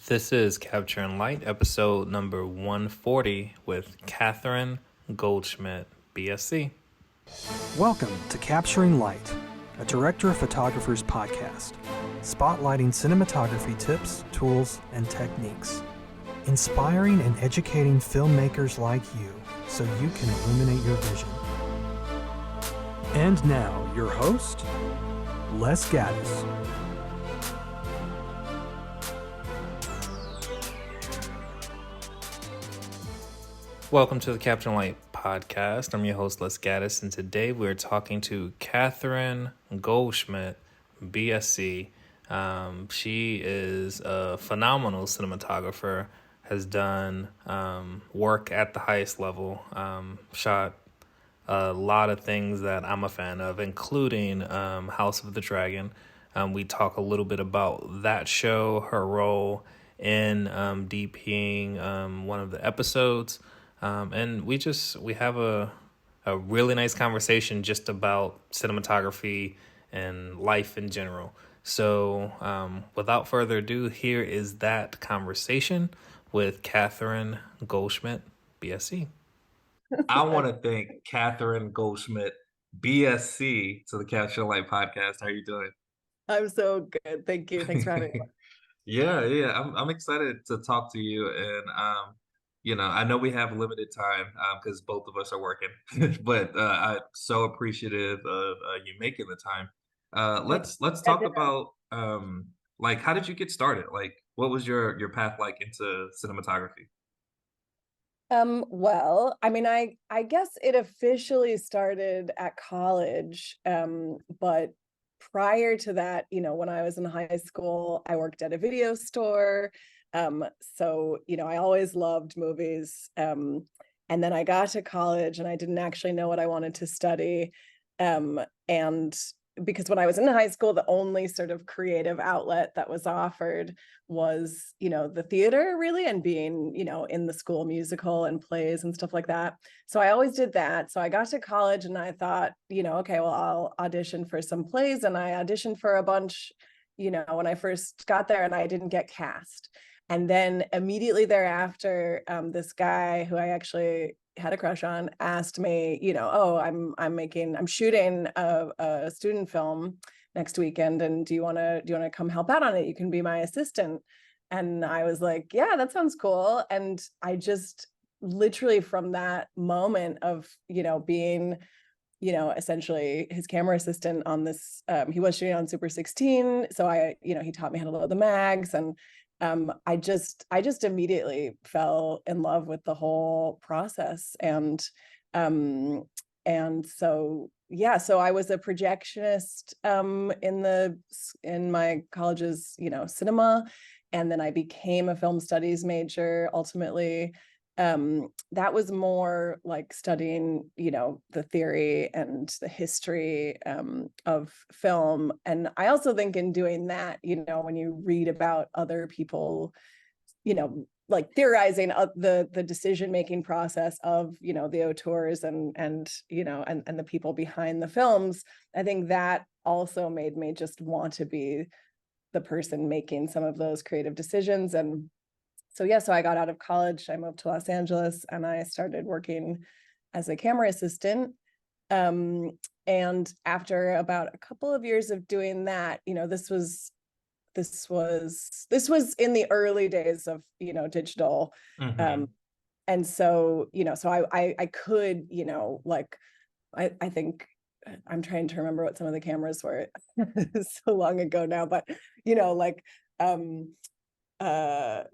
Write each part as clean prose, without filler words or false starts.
This is Capturing Light, episode number 140 with Catherine Goldschmidt, BSC. Welcome to Capturing Light, a director of photographers podcast, spotlighting cinematography tips, tools, and techniques, inspiring and educating filmmakers like you so you can illuminate your vision. And now, your host, Les Gaddis. Welcome to the Capturing Light podcast. I'm your host, Les Gaddis, and today we're talking to Catherine Goldschmidt, BSC. She is a phenomenal cinematographer, has done work at the highest level, shot a lot of things that I'm a fan of, including House of the Dragon. We talk a little bit about that show, her role in DPing one of the episodes. And we have a really nice conversation just about cinematography and life in general. So without further ado, here is that conversation with Catherine Goldschmidt, BSC. I want to thank Catherine Goldschmidt, BSC, to the Capture Light podcast. How are you doing? I'm so good. Thank you. Thanks for having me. Yeah. I'm excited to talk to you, and I know we have limited time because both of us are working, but I'm so appreciative of you making the time. Let's talk about like, how did you get started? Like, what was your path like into cinematography? Well, I mean, I guess it officially started at college, but prior to that, when I was in high school, I worked at a video store. So, I always loved movies. And then I got to college and I didn't actually know what I wanted to study. And because when I was in high school, the only sort of creative outlet that was offered was, the theater really, and being, in the school musical and plays and stuff like that. So I always did that. So I got to college and I thought, okay, well, I'll audition for some plays. And I auditioned for a bunch, when I first got there, and I didn't get cast. And then immediately thereafter, this guy who I actually had a crush on asked me, oh, I'm shooting a student film next weekend, and do you want to come help out on it? You can be my assistant. And I was like, yeah, that sounds cool. And I just literally, from that moment of being essentially his camera assistant on this, he was shooting on Super 16, so he taught me how to load the mags, and I just immediately fell in love with the whole process. And so I was a projectionist in my college's cinema, and then I became a film studies major ultimately. That was more like studying, the theory and the history of film. And I also think in doing that, when you read about other people, like theorizing the decision-making process of, the auteurs and the people behind the films, I think that also made me just want to be the person making some of those creative decisions. And so I got out of college, I moved to Los Angeles, and I started working as a camera assistant. And after about a couple of years of doing that, this was in the early days of, digital. Mm-hmm. And so, I could, I think I'm trying to remember what some of the cameras were so long ago now, but,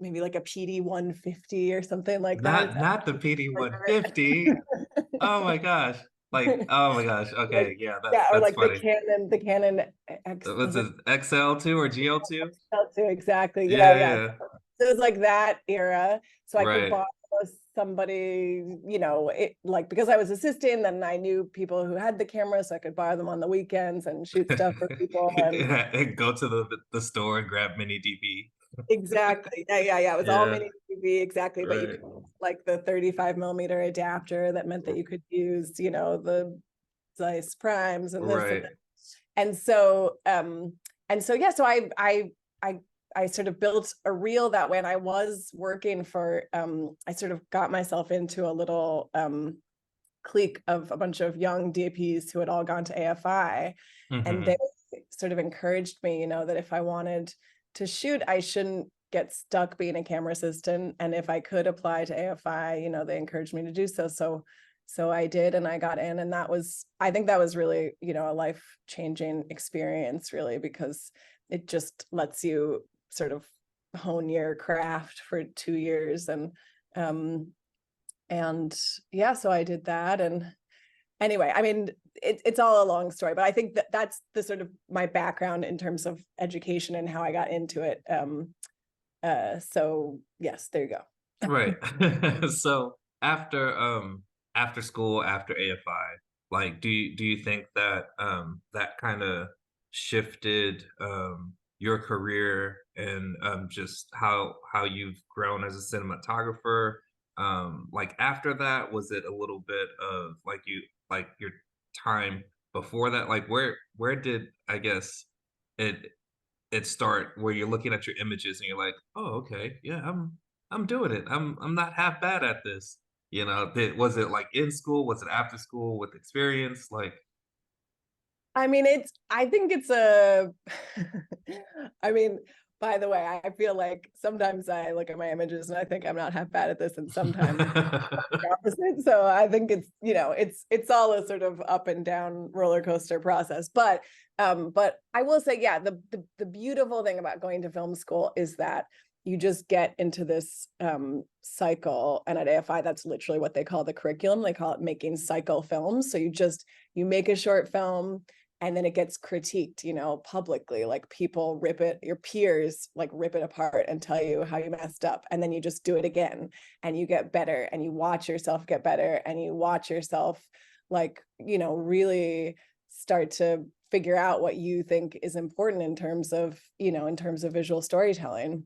maybe like a PD 150 or something like that. Not the PD 150. Oh my gosh. Like, oh my gosh. Okay, yeah, Or that's like funny. the Canon Was it XL2 or GL2? XL2, exactly. Yeah. So it was like that era. So I could Right. borrow somebody, because I was assisting, then I knew people who had the camera, so I could borrow them on the weekends and shoot stuff for people. And go to the store and grab mini DV. Exactly. Yeah. It was all Yeah, mini TV, exactly. But you right. could like the 35mm adapter that meant that you could use, the Zeiss primes and this and Right. that. And so so I I sort of built a reel that way. And I was working for, I sort of got myself into a little clique of a bunch of young DAPs who had all gone to AFI. And they sort of encouraged me, you know, that if I wanted to shoot, I shouldn't get stuck being a camera assistant. And if I could apply to AFI, you know, they encouraged me to do so. So I did, and I got in, and I think that was really, you know, a life-changing experience, really, because it just lets you sort of hone your craft for 2 years. And yeah, so I did that. And anyway, I mean, it's all a long story, but I think that's the sort of my background in terms of education and how I got into it. So yes, there you go. Right. So after school, after AFI, like do you think that that kind of shifted your career and just how you've grown as a cinematographer? Like after that, was it a little bit of like your time before that? Like where did, I guess, it it start where you're looking at your images and you're like, oh, okay, yeah, I'm doing it. I'm not half bad at this. You know, was it like in school? Was it after school with experience? Like, I mean, I think it's a, I mean, by the way, I feel like sometimes I look at my images and I think I'm not half bad at this, and sometimes the opposite. So I think it's, you know, it's all a sort of up and down roller coaster process. But I will say, yeah, the beautiful thing about going to film school is that you just get into this cycle. And at AFI, that's literally what they call the curriculum. They call it making cycle films. So you make a short film, and then it gets critiqued, you know, publicly. Like people rip it, your peers like rip it apart and tell you how you messed up. And then you just do it again, and you get better, and you watch yourself get better, and you watch yourself, like, you know, really start to figure out what you think is important in terms of, you know, in terms of visual storytelling.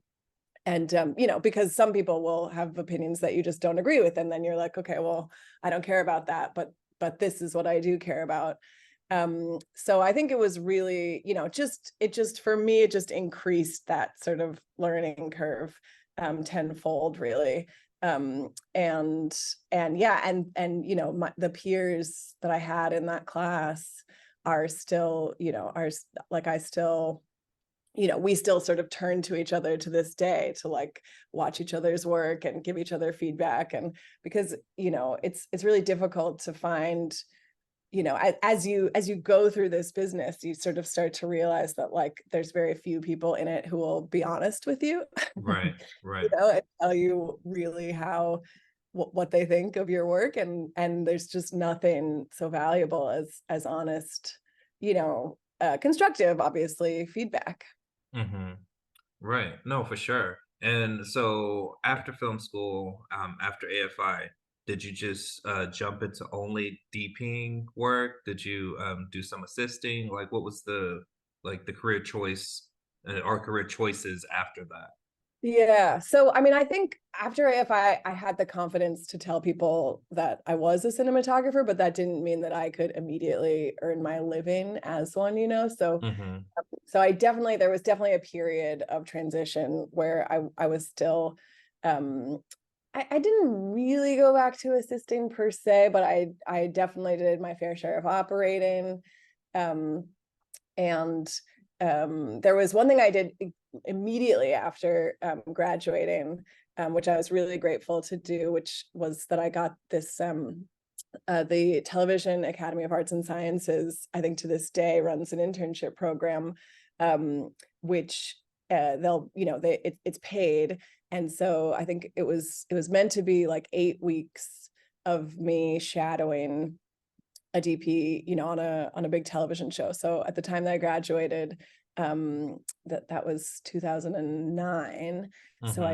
And, you know, because some people will have opinions that you just don't agree with. And then you're like, okay, well, I don't care about that, but this is what I do care about. So I think it was really, you know, for me, it just increased that sort of learning curve tenfold, really. And yeah, and you know, the peers that I had in that class are still, you know, I still, you know, we still sort of turn to each other to this day to like watch each other's work and give each other feedback. And because, you know, it's really difficult to find, you know, as you go through this business, you sort of start to realize that like there's very few people in it who will be honest with you, right, you right. know, and tell you really how what they think of your work. And there's just nothing so valuable as honest, you know, constructive, obviously, feedback. hmm Right. No, for sure. And so after film school, after AFI, did you just jump into only DPing work? Did you do some assisting? Like, what was the career choice or career choices after that? Yeah. So, I mean, I think after AFI, I had the confidence to tell people that I was a cinematographer, but that didn't mean that I could immediately earn my living as one, you know? hmm So there was definitely a period of transition where I was still, um, I didn't really go back to assisting per se, but I definitely did my fair share of operating. Um, and there was one thing I did immediately after graduating, which I was really grateful to do, which was that I got this the Television Academy of Arts and Sciences, I think to this day, runs an internship program, which they'll, you know, it's paid. And so I think it was meant to be like 8 weeks of me shadowing a DP, you know, on a big television show. So at the time that I graduated, that was 2009. So hmm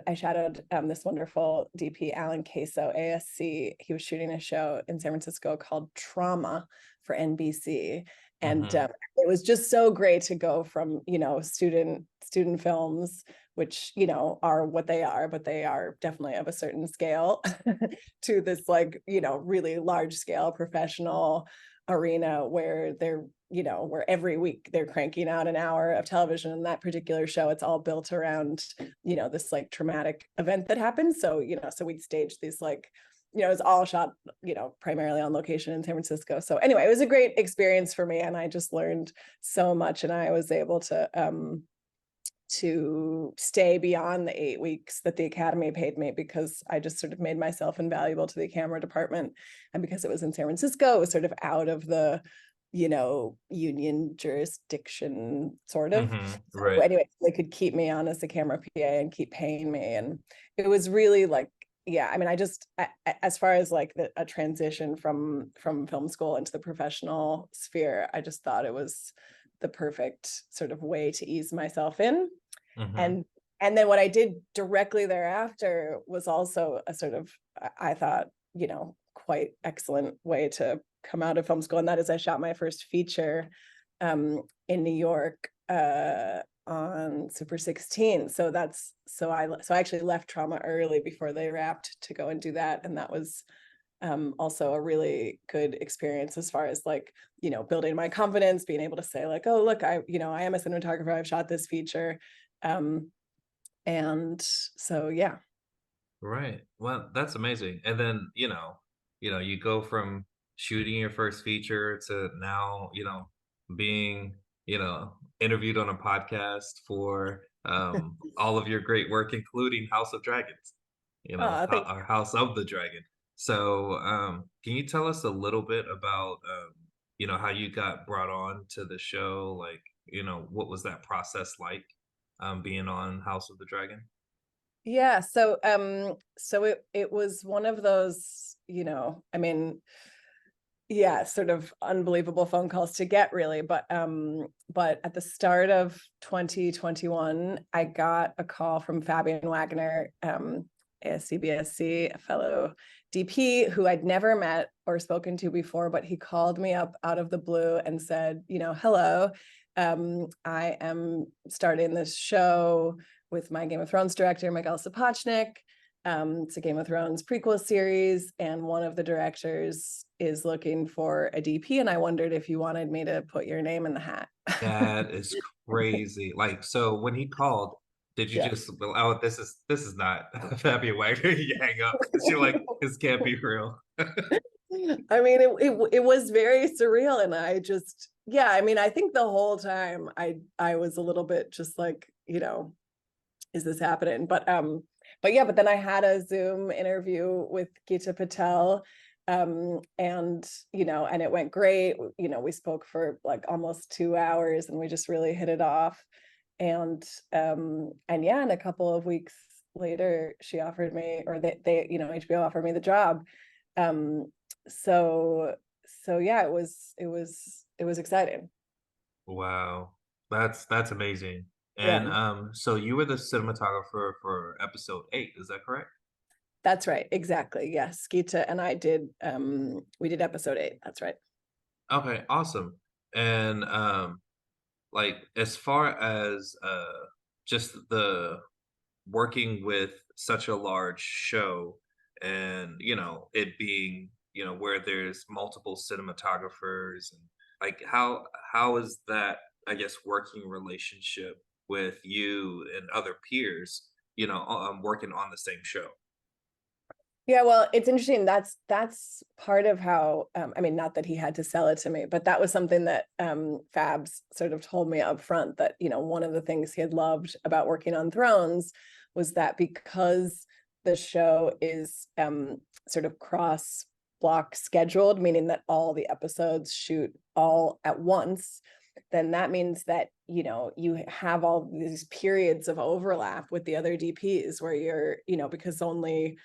I shadowed this wonderful DP, Alan Queso, ASC. He was shooting a show in San Francisco called Trauma for NBC. And hmm it was just so great to go from, you know, student films, which, you know, are what they are, but they are definitely of a certain scale, to this, like, you know, really large scale professional arena where they're where every week they're cranking out an hour of television. And that particular show, it's all built around, this like traumatic event that happened. So, so we'd stage these like, it was all shot, primarily on location in San Francisco. So anyway, it was a great experience for me, and I just learned so much, and I was able to stay beyond the 8 weeks that the Academy paid me, because I just sort of made myself invaluable to the camera department. And because it was in San Francisco, it was sort of out of the, union jurisdiction, sort of. Right. So anyway, they could keep me on as a camera PA and keep paying me. And it was really like, yeah, I mean, as far as like a transition from film school into the professional sphere, I just thought it was the perfect sort of way to ease myself in. And then what I did directly thereafter was also a sort of, I thought, quite excellent way to come out of film school. And that is, I shot my first feature in New York on Super 16. So I actually left Trauma early before they wrapped to go and do that. And that was also a really good experience as far as like, building my confidence, being able to say like, oh, look, I am a cinematographer, I've shot this feature. And so, yeah. Right. Well, that's amazing. And then, you go from shooting your first feature to now, being, interviewed on a podcast for all of your great work, including House of Dragons, Thank our House of the Dragon. So, can you tell us a little bit about, how you got brought on to the show? Like, what was that process like, being on House of the Dragon? Yeah. So it was one of those, I mean, yeah, sort of unbelievable phone calls to get, really. But at the start of 2021, I got a call from Fabian Wagner, ASC BSC, a fellow DP who I'd never met or spoken to before, but he called me up out of the blue and said, hello, I am starting this show with my Game of Thrones director, Miguel Sapochnik. It's a Game of Thrones prequel series, and one of the directors is looking for a DP, and I wondered if you wanted me to put your name in the hat. That is crazy. Like, so when he called, did you Yeah. just, well, oh, this is not Fabian Wagner? You hang up because you're like, this can't be real. I mean, it was very surreal, and I just, yeah, I mean, I think the whole time I was a little bit just like, is this happening? But yeah, but then I had a Zoom interview with Geeta Patel, and and it went great. We spoke for like almost 2 hours, and we just really hit it off. And yeah, and a couple of weeks later, she offered me, or they HBO offered me the job. Um, so yeah, it was exciting. Wow. That's amazing. Yeah, And so you were the cinematographer for episode 8, is that correct? that's right. Exactly. Yes. Geeta and I did, we did episode 8. That's right. Okay, awesome. And like, as far as just the working with such a large show, and it being, where there's multiple cinematographers, and like, how is that, I guess, working relationship with you and other peers, working on the same show? Yeah, well, it's interesting. That's part of how, I mean, not that he had to sell it to me, but that was something that Fabs sort of told me up front, that, one of the things he had loved about working on Thrones was that because the show is sort of cross block scheduled, meaning that all the episodes shoot all at once, then that means that, you have all these periods of overlap with the other DPs where you're, because only,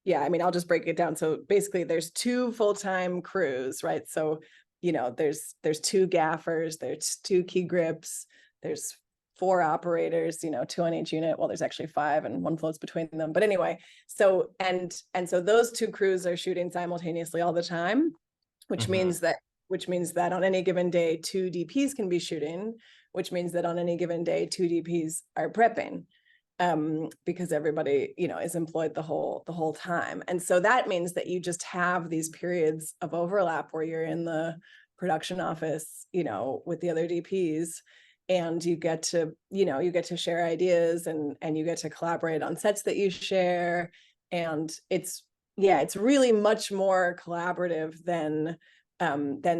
yeah, I mean, I'll just break it down. So basically there's 2 full-time crews, right? So, there's 2 gaffers, there's 2 key grips, there's 4 operators, 2 on each unit. Well, there's actually 5 and 1 floats between them. But anyway, so, and so those 2 crews are shooting simultaneously all the time, which Hmm. means that on any given day, 2 DPs can be shooting, which means that on any given day, 2 DPs are prepping, because everybody, is employed the whole time. And so that means that you just have these periods of overlap where you're in the production office, with the other DPs, and you get to share ideas, and you get to collaborate on sets that you share. And it's really much more collaborative than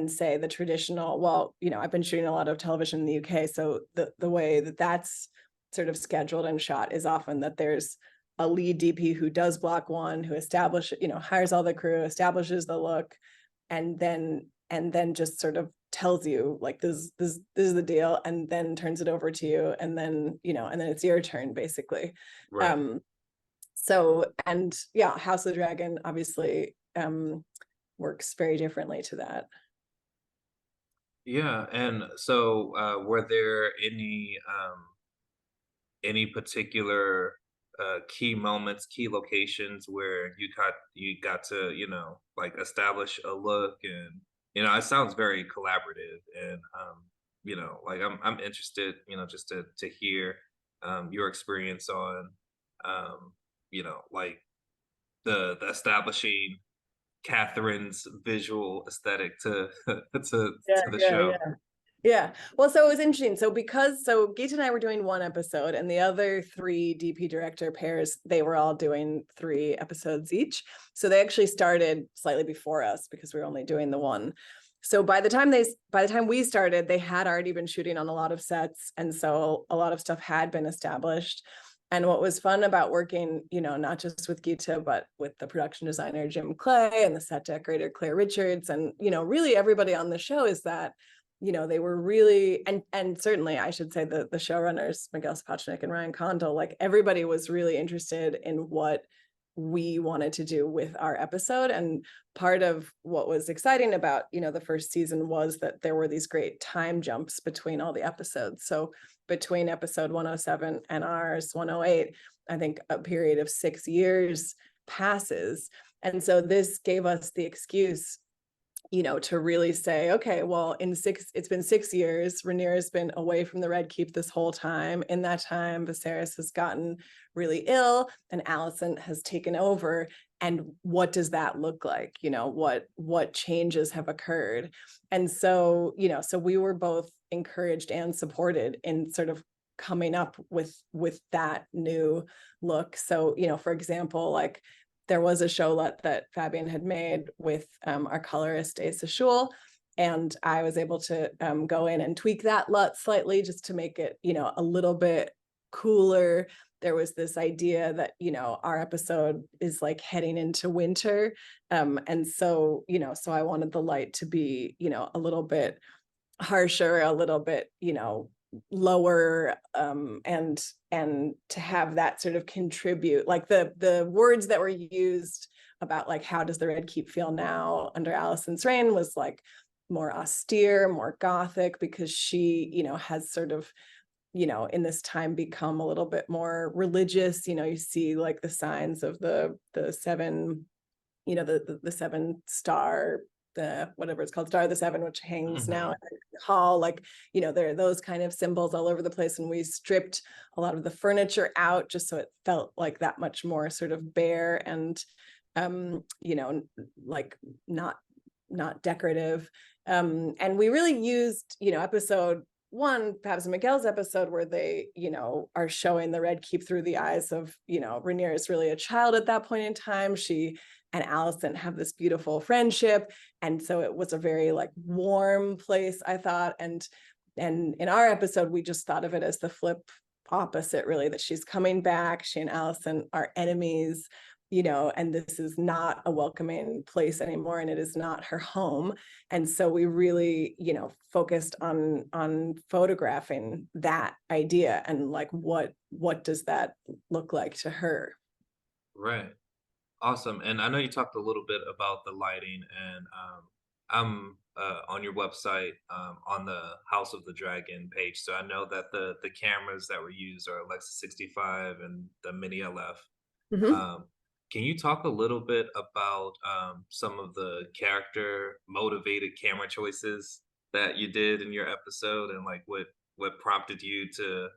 say the traditional, well, I've been shooting a lot of television in the UK, so the way that that's sort of scheduled and shot is often that there's a lead DP who does block one, who hires all the crew, establishes the look, and then just sort of tells you like this is the deal, and then turns it over to you, and then it's your turn basically. Right. So, and yeah, House of the Dragon obviously works very differently to that. Yeah, and so were there any particular key moments, key locations where you got to, like establish a look, and it sounds very collaborative, and like I'm interested, just to hear your experience on like the establishing Catherine's visual aesthetic to Yeah, to the yeah, show. yeah. Yeah. Well, so it was interesting. So Geet and I were doing one episode, and the other three DP director pairs, they were all doing 3 episodes each. So they actually started slightly before us because we were only doing the one. So by the time we started, they had already been shooting on a lot of sets, and so a lot of stuff had been established. And what was fun about working, not just with Gita, but with the production designer Jim Clay and the set decorator Claire Richards, and really everybody on the show, is that they were really, and certainly I should say the showrunners, Miguel Sapochnik and Ryan Condal, like everybody was really interested in what we wanted to do with our episode. And part of what was exciting about, the first season was that there were these great time jumps between all the episodes. So between episode 107 and ours 108, I think a period of 6 years passes. And so this gave us the excuse to really say, okay, well, it's been 6 years. Rhaenyra's been away from the Red Keep this whole time. In that time, Viserys has gotten really ill and Alicent has taken over. And what does that look like? What changes have occurred? And so, so we were both encouraged and supported in sort of coming up with that new look. So, for example, like, there was a showlet that Fabian had made with our colorist Asa Schul, and I was able to go in and tweak that LUT slightly just to make it, a little bit cooler. There was this idea that, our episode is like heading into winter. And so, so I wanted the light to be, a little bit harsher, a little bit, lower, and to have that sort of contribute, like the words that were used about like how does the Red Keep feel now under Alicent's reign was like more austere, more gothic, because she has sort of in this time become a little bit more religious. You see like the signs of the 7, the 7-star, the whatever it's called, Star of the Seven, which hangs now at the hall. Like, there are those kind of symbols all over the place. And we stripped a lot of the furniture out just so it felt like that much more sort of bare and, like not decorative. And we really used, episode 1, Pabs and Miguel's episode, where they, are showing the Red Keep through the eyes of, Rhaenyra is really a child at that point in time. She and Alicent have this beautiful friendship. And so it was a very like warm place, I thought. And in our episode, we just thought of it as the flip opposite, really, that she's coming back. She and Alicent are enemies, and this is not a welcoming place anymore, and it is not her home. And so we really, focused on photographing that idea and like, what does that look like to her? Right. Awesome. And I know you talked a little bit about the lighting, and I'm on your website, on the House of the Dragon page. So I know that the cameras that were used are Alexa 65 and the Mini LF. Mm-hmm. Um, can you talk a little bit about some of the character motivated camera choices that you did in your episode, and like what prompted you to,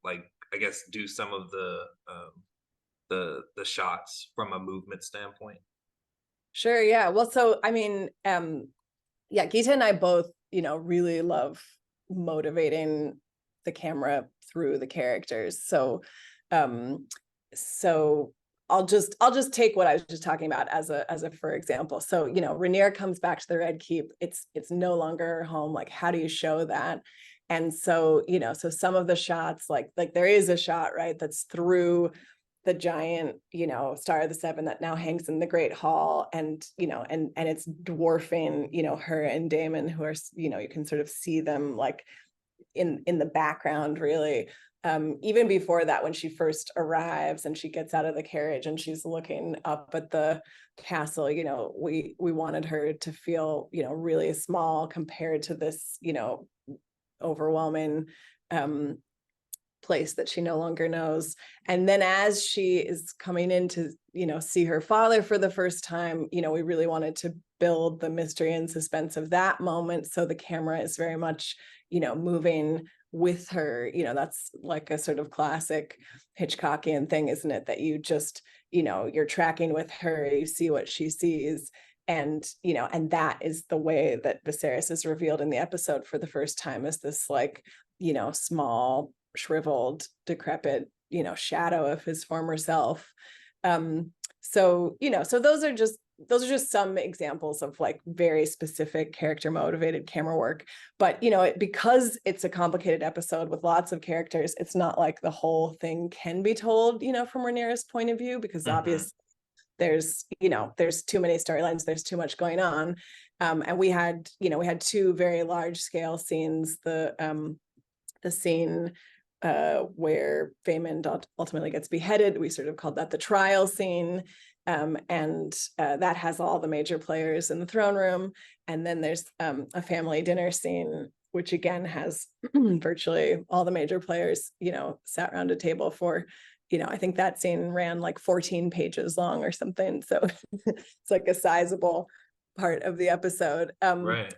like, I guess, do some of the shots from a movement standpoint? Sure. Yeah. Well, so I mean, yeah, Geeta and I both, really love motivating the camera through the characters. Um, so I'll just take what I was just talking about as a for example. So, Rhaenyra comes back to the Red Keep. It's no longer her home. Like, how do you show that? And so, so some of the shots, like there is a shot, right, that's through the giant, Star of the Seven that now hangs in the Great Hall, and and it's dwarfing, her and Daemon, who are, you can sort of see them like in the background, really. Even before that, when she first arrives and she gets out of the carriage and she's looking up at the castle, we wanted her to feel, really small compared to this, overwhelming place that she no longer knows. And then as she is coming in to, see her father for the first time, we really wanted to build the mystery and suspense of that moment. So the camera is very much, moving with her. That's like a sort of classic Hitchcockian thing, isn't it? That you just, you're tracking with her, you see what she sees. And, and that is the way that Viserys is revealed in the episode for the first time, as this like, small, shriveled, decrepit, shadow of his former self. So those are just some examples of like very specific character motivated camera work. But because it's a complicated episode with lots of characters, it's not like the whole thing can be told, from Rhaenyra's point of view, because obviously there's too many storylines, there's too much going on. And we had two very large scale scenes. The scene where Vaemond ultimately gets beheaded, we sort of called that the trial scene. And that has all the major players in the throne room. And then there's a family dinner scene, which again has virtually all the major players, sat around a table for, I think that scene ran like 14 pages long or something. So it's like a sizable part of the episode. Right.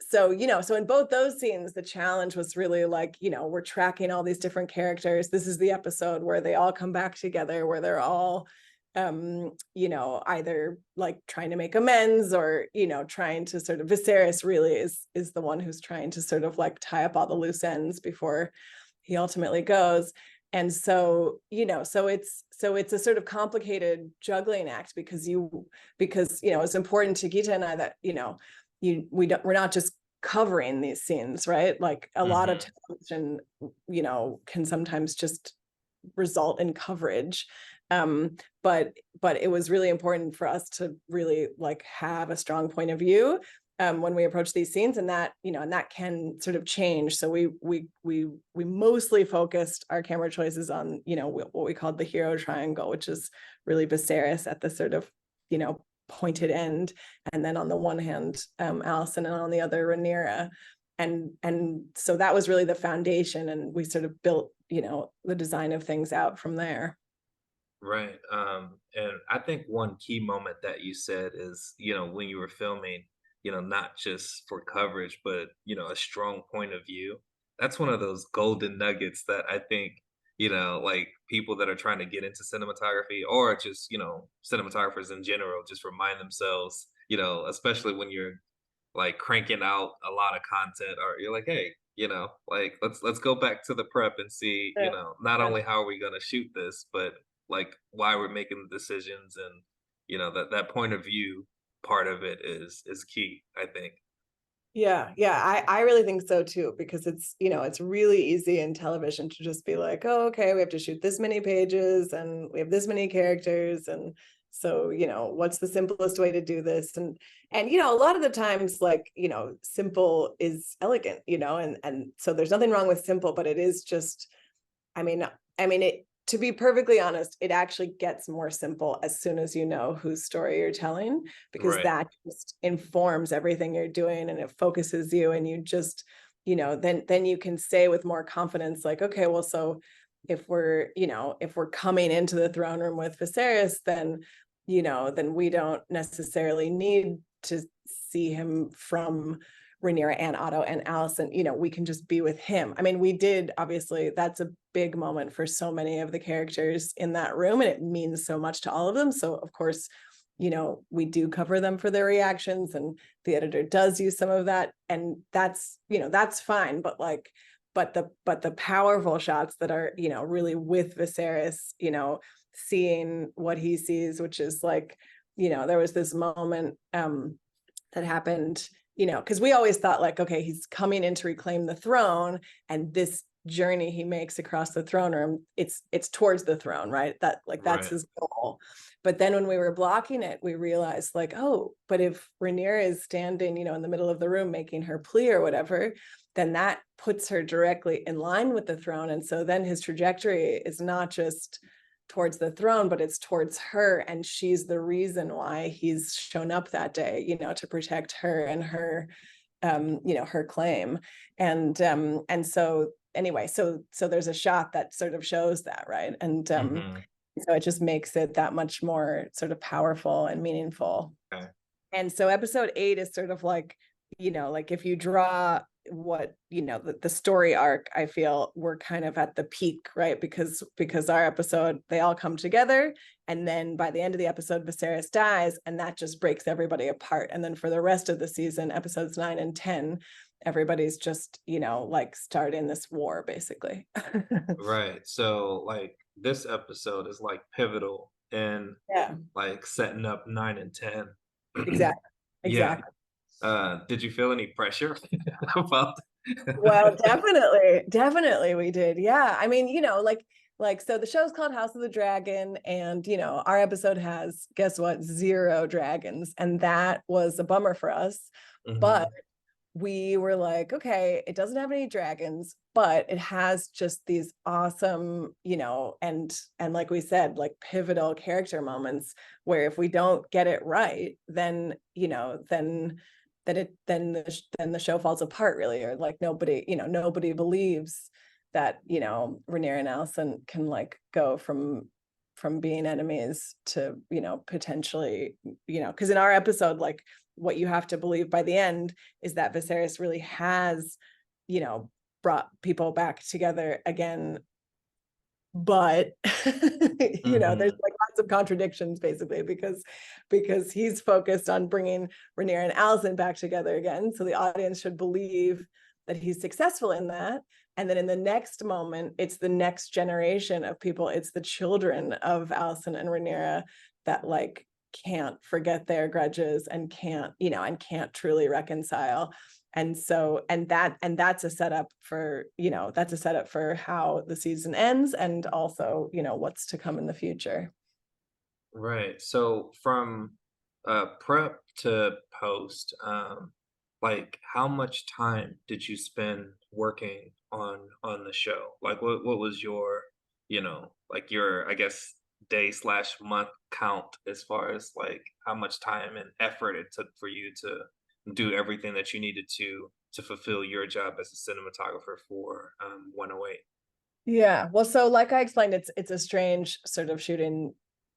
So in both those scenes, the challenge was really like, we're tracking all these different characters. This is the episode where they all come back together, where they're all either like trying to make amends, or trying to sort of, Viserys really is the one who's trying to sort of like tie up all the loose ends before he ultimately goes. And so it's a sort of complicated juggling act, because it's important to Geeta and I that we're not just covering these scenes, right? Like a lot of television, can sometimes just result in coverage. But it was really important for us to really like have a strong point of view when we approach these scenes, and that and that can sort of change. So we mostly focused our camera choices on what we called the hero triangle, which is really Viserys at the sort of pointed end, and then on the one hand Alicent, and on the other Rhaenyra. And so that was really the foundation, and we sort of built the design of things out from there. Right. And I think one key moment that you said is, when you were filming, not just for coverage, but, a strong point of view. That's one of those golden nuggets that I think, like people that are trying to get into cinematography, or just, cinematographers in general, just remind themselves, especially when you're like cranking out a lot of content, or you're like, hey, like let's go back to the prep and see, not only how are we going to shoot this, but like why we're making the decisions. And that point of view part of it is key, I think. Yeah, I really think so too, because it's really easy in television to just be like, oh, okay, we have to shoot this many pages and we have this many characters, and so what's the simplest way to do this? And a lot of the times, like simple is elegant, and so there's nothing wrong with simple, but it is just, I mean it, to be perfectly honest, it actually gets more simple as soon as you know whose story you're telling, because Right. that just informs everything you're doing, and it focuses you, and you just, then you can say with more confidence, like, okay, well, so if we're coming into the throne room with Viserys, then, then we don't necessarily need to see him from Rhaenyra and Otto and Alicent, we can just be with him. I mean, we did, obviously, that's a big moment for so many of the characters in that room, and it means so much to all of them. So of course, we do cover them for their reactions, and the editor does use some of that, and that's fine. But the powerful shots that are, really with Viserys, seeing what he sees, which is like, there was this moment that happened, because we always thought like, okay, he's coming in to reclaim the throne, and this journey he makes across the throne room, it's towards the throne, right? That's Right. his goal. But then when we were blocking it, we realized like, oh, but if Rhaenyra is standing, in the middle of the room making her plea or whatever, then that puts her directly in line with the throne. And so then his trajectory is not just towards the throne, but it's towards her, and she's the reason why he's shown up that day, to protect her and her her claim. And so anyway, so there's a shot that sort of shows that, right? And so it just makes it that much more sort of powerful and meaningful. Okay. And so episode 8 is sort of like, like if you draw what, the story arc, I feel we're kind of at the peak, right? Because our episode, they all come together, and then by the end of the episode, Viserys dies, and that just breaks everybody apart. And then for the rest of the season, episodes 9 and 10, everybody's just, like starting this war, basically. Right. So like this episode is like pivotal in Yeah, like setting up 9 and 10. exactly. Yeah. Exactly. Did you feel any pressure about Well, definitely we did. Yeah. I mean, so the show's called House of the Dragon, and our episode has, guess what, 0 dragons, and that was a bummer for us. But we were like, okay, it doesn't have any dragons, but it has just these awesome, and like we said, like pivotal character moments where if we don't get it right, then the show falls apart, really, or like nobody believes that Rhaenyra and Alicent can like go from being enemies to potentially, because in our episode, like what you have to believe by the end is that Viserys really has brought people back together again, but there's like lots of contradictions, basically, because he's focused on bringing Rhaenyra and Alicent back together again, so the audience should believe that he's successful in that. And then in the next moment, it's the next generation of people, it's the children of Alicent and Rhaenyra that like can't forget their grudges and can't truly reconcile. And so that's a setup for how the season ends, and also what's to come in the future. Right. So from prep to post, like how much time did you spend working on the show? Like what was your, like your, I guess, day slash month count as far as like how much time and effort it took for you to do everything that you needed to fulfill your job as a cinematographer for 108? Yeah, well, so like I explained, it's a strange sort of shooting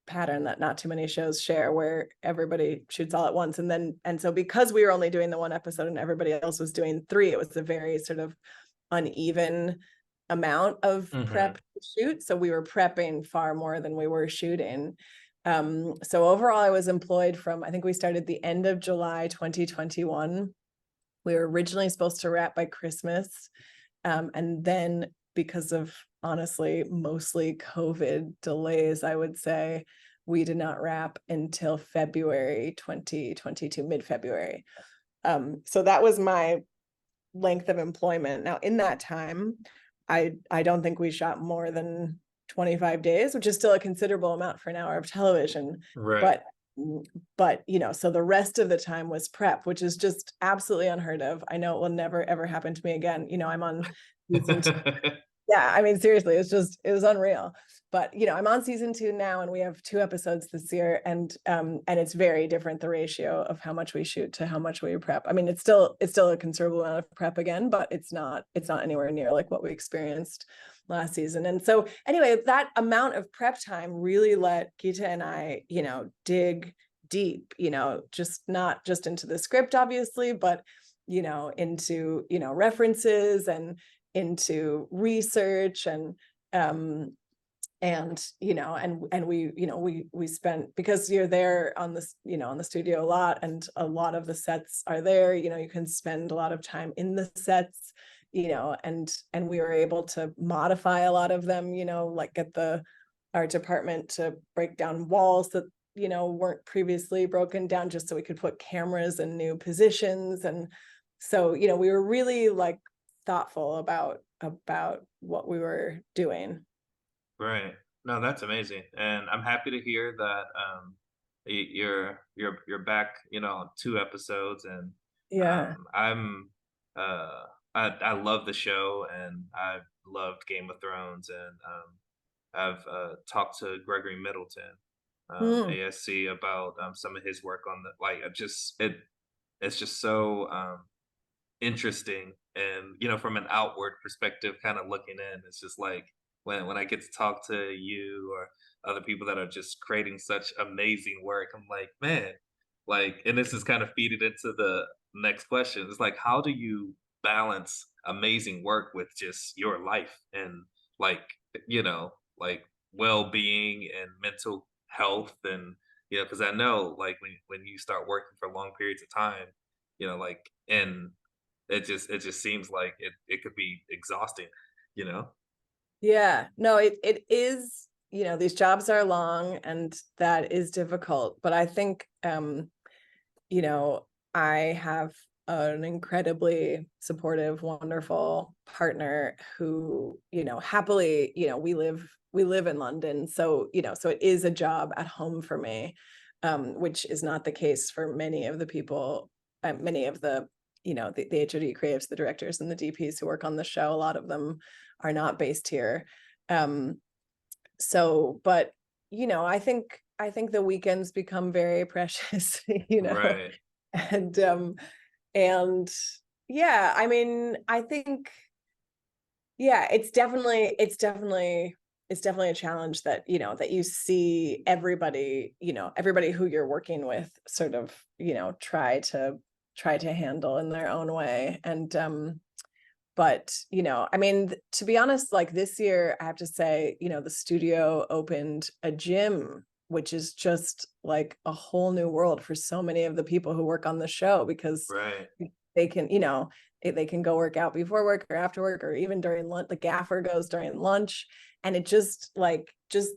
pattern that not too many shows share, where everybody shoots all at once, and so because we were only doing the one episode and everybody else was doing 3, it was a very sort of uneven amount of prep to shoot. So we were prepping far more than we were shooting. So overall, I was employed from, I think we started the end of July 2021. We were originally supposed to wrap by Christmas, and then because of, honestly, mostly COVID delays, I would say, we did not wrap until February 2022, mid-February. So that was my length of employment. Now, in that time, I don't think we shot more than 25 days, which is still a considerable amount for an hour of television. Right. But so the rest of the time was prep, which is just absolutely unheard of. I know it will never ever happen to me again. I'm on season 2. Yeah, I mean, seriously, it was unreal. But I'm on season 2 now, and we have 2 episodes this year, and it's very different, the ratio of how much we shoot to how much we prep. I mean, it's still a considerable amount of prep again, but it's not anywhere near like what we experienced last season. And so anyway, that amount of prep time really let Gita and I, dig deep, just not just into the script, obviously, but into references and into research, and And and we spent, because you're there on this, on the studio a lot, and a lot of the sets are there, you can spend a lot of time in the sets, and we were able to modify a lot of them, like get the art department to break down walls that weren't previously broken down, just so we could put cameras in new positions. And so we were really like thoughtful about what we were doing. Right. No, that's amazing, and I'm happy to hear that you're back. 2 episodes, and Yeah. I'm I love the show, and I've loved Game of Thrones, and I've talked to Gregory Middleton, Mm. ASC, about some of his work on the like. It's just so interesting, and from an outward perspective, kind of looking in, it's just like when I get to talk to you or other people that are just creating such amazing work, I'm like, man, like, and this is kind of feeding into the next question. It's like, how do you balance amazing work with just your life and, like, like, well-being and mental health? And because I know, like, when you start working for long periods of time, like, and it just seems like it could be exhausting, you know? Yeah, no, it is, these jobs are long, and that is difficult. But I think, you know, I have an incredibly supportive, wonderful partner who, happily, we live in London. So, so it is a job at home for me, which is not the case for many of the people, many of the, the HOD creatives, the directors and the DPs who work on the show. A lot of them are not based here. Um, so, but, I think the weekends become very precious, Right, and and yeah, I mean, I think, yeah, it's definitely a challenge that, that you see everybody, everybody who you're working with sort of, try to handle in their own way. And but I mean, to be honest, like this year, I have to say, the studio opened a gym, which is just like a whole new world for so many of the people who work on the show, because right, they can, they can go work out before work or after work, or even during lunch. The gaffer goes during lunch, and it just like just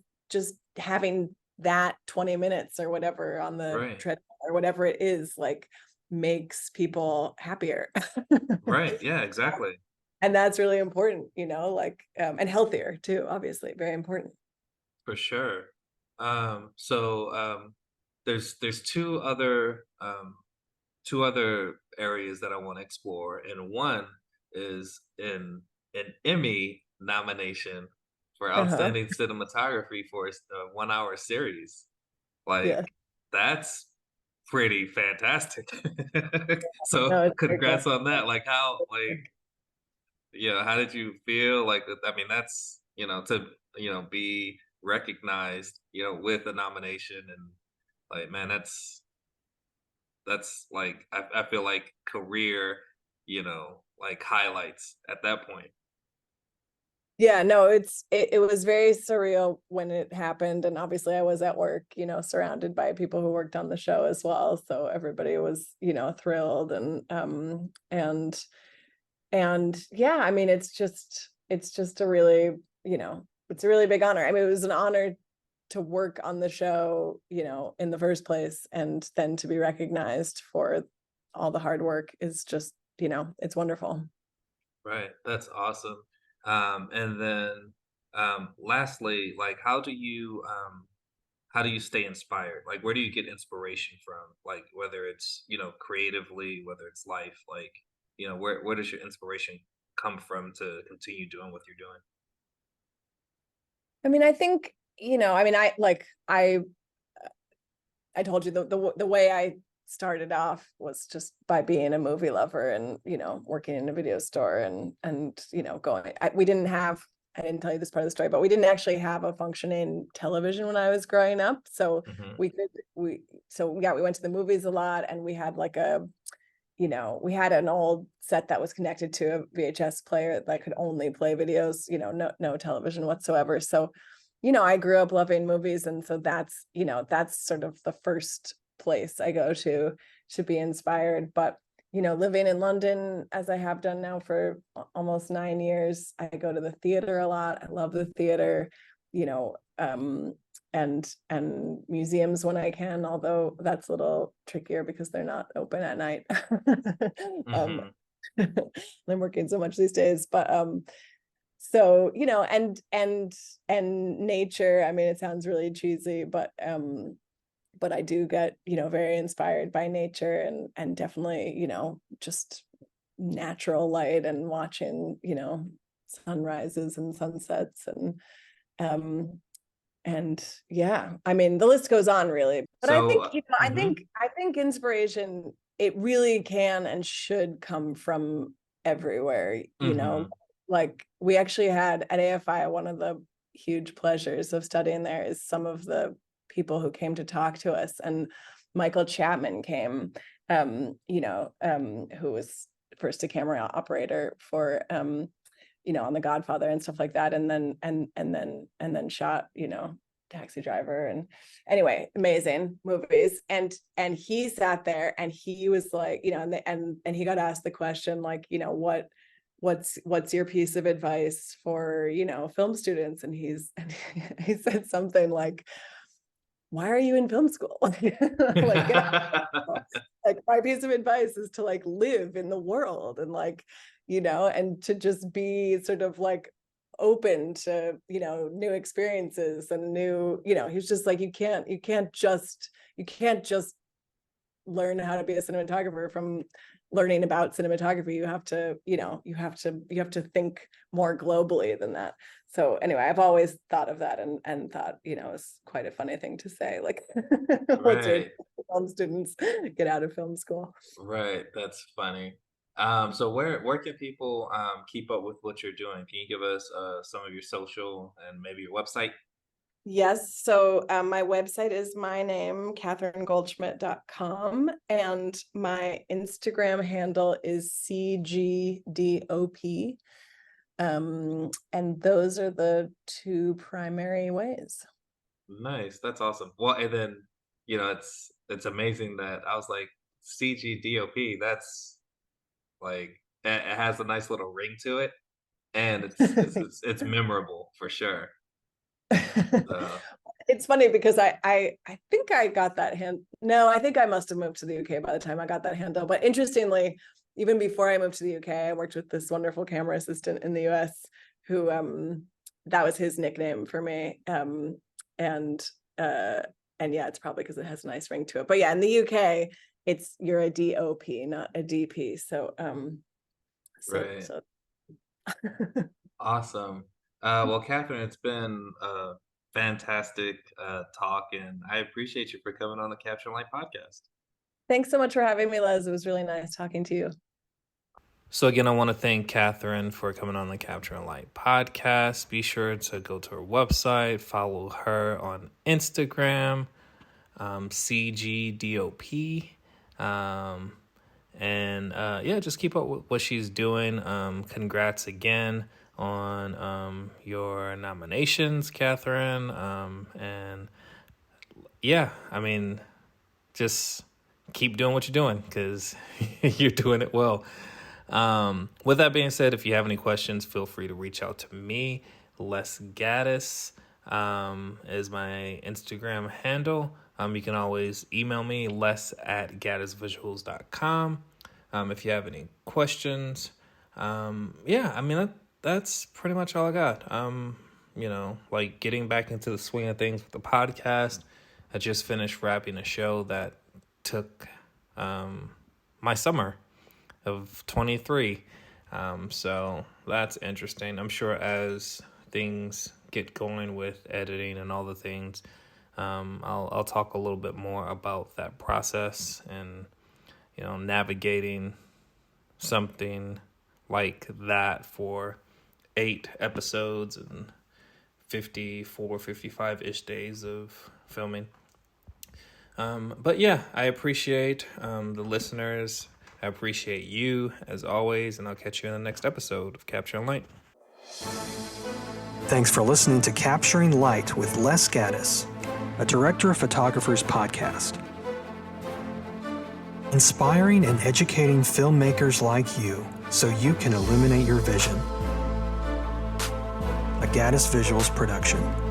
having that 20 minutes or whatever on the right, treadmill or whatever it is, like, makes people happier. right, yeah, exactly, And that's really important, like, and healthier too, obviously, very important. for sure. So, there's two other areas that I wanna explore, and one is in an Emmy nomination for Uh-huh. outstanding cinematography for a one-hour series. Like, Yeah. that's pretty fantastic. So, No, it's very cool. congrats on that. Like, how did you feel? Like, I mean, that's, to, be recognized, with a nomination, and like, man, that's like, I feel like career, like highlights at that point. Yeah, no, it was very surreal when it happened, and obviously I was at work, surrounded by people who worked on the show as well. So everybody was, thrilled, and yeah, I mean, it's just a really, it's a really big honor. I mean, it was an honor to work on the show, in the first place, and then to be recognized for all the hard work is just, it's wonderful. Right. That's awesome. And then, lastly, like, how do you stay inspired? Like, where do you get inspiration from? Like, whether it's, creatively, whether it's life, like, where does your inspiration come from to continue doing what you're doing? I mean, I think, I mean, I told you the way I started off was just by being a movie lover, and, working in a video store, and going. We didn't have. I didn't tell you this part of the story, but we didn't actually have a functioning television when I was growing up. So Hmm. we could we so yeah, we went to the movies a lot, and we had like we had an old set that was connected to a VHS player that could only play videos. No television whatsoever. So I grew up loving movies, and so that's sort of the first place I go to be inspired. But living in London, as I have done now for almost 9 years, I go to the theater a lot. I love the theater, and museums when I can, although that's a little trickier because they're not open at night. Mm-hmm. I'm working so much these days, but so and nature. I mean, it sounds really cheesy, but I do get very inspired by nature, and definitely just natural light, and watching sunrises and sunsets, and yeah, I mean, the list goes on, really. But I So, think I think inspiration, it really can and should come from everywhere. mm-hmm. Like, we actually had at AFI, one of the huge pleasures of studying there is some of the people who came to talk to us, and Michael Chapman came, who was first a camera operator for on The Godfather and stuff like that, and then shot Taxi Driver, and anyway, amazing movies. And he sat there, and he was like, and he got asked the question, like, what's your piece of advice for film students, and he said something like, why are you in film school? Like, get out. Like, my piece of advice is to like live in the world, and like and to just be sort of like open to new experiences and new. He's just like, you can't just learn how to be a cinematographer from learning about cinematography. You have to think more globally than that. So anyway, I've always thought of that, and thought it's quite a funny thing to say, like, what's your Right, film students get out of film school? right. That's funny. So where can people keep up with what you're doing? Can you give us some of your social and maybe your website? Yes. So my website is my name, catherinegoldschmidt.com. And my Instagram handle is CGDOP. And those are the two primary ways. Nice. That's awesome. Well, and then it's amazing that I was like CGDOP. That's like it has a nice little ring to it, and it's memorable for sure. So, It's funny because I think I got that no, I think I must have moved to the UK by the time I got that handle. But interestingly, even before I moved to the UK, I worked with this wonderful camera assistant in the US who that was his nickname for me. And yeah, it's probably because it has a nice ring to it. But yeah, in the UK, you're a DOP, not a DP. So right. so Awesome. Well, Catherine, it's been a fantastic talk, and I appreciate you for coming on the Capture Light podcast. thanks so much for having me, Les. It was really nice talking to you. So again, I want to thank Catherine for coming on the Capture and Light podcast. Be sure to go to her website, follow her on Instagram, CGDOP, and yeah, just keep up with what she's doing. Congrats again on your nominations, Catherine. And yeah, I mean, just keep doing what you're doing because you're doing it well. With that being said, if you have any questions, feel free to reach out to me. Les Gaddis is my Instagram handle. You can always email me, les@gaddisvisuals.com. If you have any questions. Yeah, I mean, that's pretty much all I got. Like getting back into the swing of things with the podcast. I just finished wrapping a show that took my summer of 23. So that's interesting. I'm sure as things get going with editing and all the things, I'll talk a little bit more about that process and navigating something like that for 8 episodes and 55-ish days of filming. But yeah, I appreciate the listeners. I appreciate you as always, and I'll catch you in the next episode of Capture and Light. Thanks for listening to Capturing Light with Les Gaddis, a Director of Photographers podcast. Inspiring and educating filmmakers like you so you can illuminate your vision. A Gaddis Visuals production.